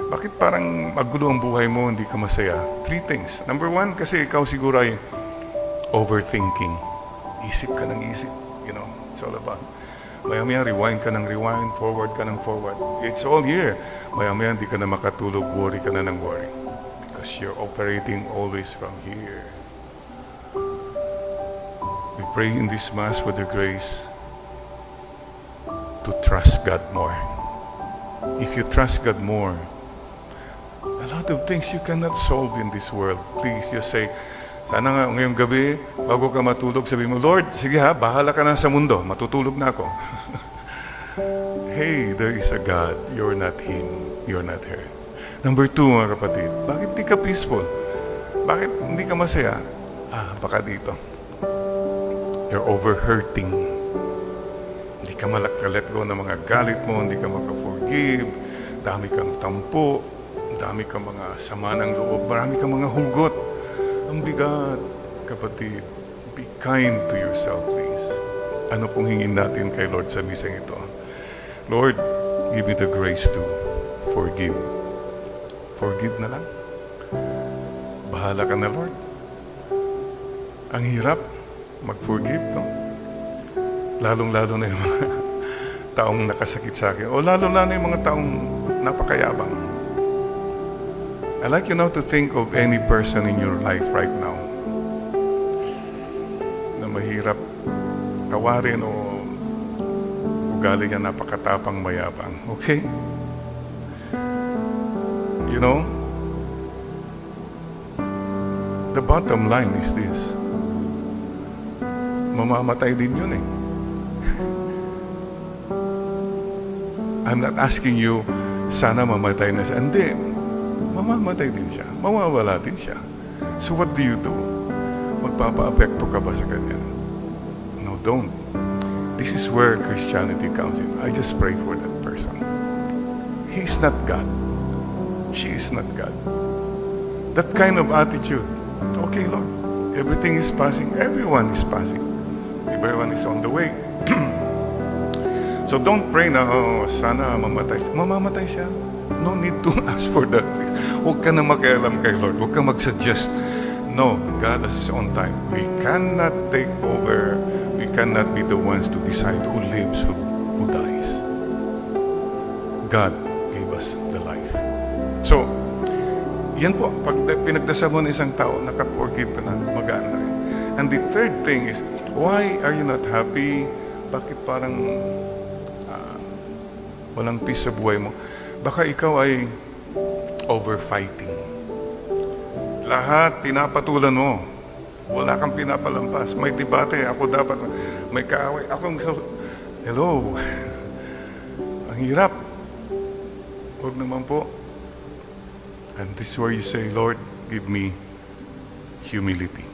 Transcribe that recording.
Bakit parang magulo ang buhay mo, hindi ka masaya? 3 things. Number 1, kasi ikaw siguro ay overthinking. Isip ka ng isip. It's all about. Maya-maya, rewind ka ng rewind, forward ka ng forward. It's all here. Maya-maya, hindi ka na makatulog, worry ka na ng worry. Because you're operating always from here. We pray in this Mass for the grace to trust God more. If you trust God more, a lot of things you cannot solve in this world. Please, just say, sana nga ngayong gabi, bago ka matulog, sabi mo, Lord, sige ha, bahala ka na sa mundo, matutulog na ako. Hey, there is a God. You're not Him. You're not her. Number 2, mga kapatid, bakit di ka peaceful? Bakit hindi ka masaya? Baka dito. You're over-hurting. Hindi ka let go ng mga galit mo, hindi ka maka-forgive, dami kang tampo, dami kang mga sama ng loob, marami kang mga hugot. Ang bigat, kapatid. Be kind to yourself, please. Ano pong hingin natin kay Lord sa misang ito? Lord, give me the grace to forgive. Forgive na lang. Bahala ka na, Lord. Ang hirap mag-forgive, no? Lalong-lalo na yung mga taong nakasakit sa akin. O lalo-lalo yung mga taong napakayabang. I'd like you now to think of any person in your life right now na mahirap tawarin o ugali niya napakatapang mayabang. Okay? The bottom line is this. Mamamatay din yun eh. I'm not asking you, sana mamatay na siya. Hindi. Mamamatay din siya. Mawawala din siya. So what do? Magpapa-apekto ka ba sa kanya? No, don't. This is where Christianity comes in. I just pray for that person. He's not God. She is not God. That kind of attitude. Okay, Lord. Everything is passing. Everyone is passing. Everyone is on the way. So don't pray na, sana mamatay siya. Mamamatay siya. No need to ask for that, please. Huwag ka na makialam kay Lord. Huwag ka mag-suggest. No, God has His own time. We cannot take over. We cannot be the ones to decide who lives, who dies. God gave us the life. So, yan po. Pag pinagdasal mo ng isang tao, naka-forgive ka na, magaan na rin. And the third thing is, why are you not happy? Bakit parang walang peace sa buhay mo? Baka ikaw ay over-fighting. Lahat pinapatulan mo. Wala kang pinapalampas. May debate. Ako dapat. May kaaway. Hello. Ang hirap. Huwag naman po. And this is where you say, Lord, give me humility.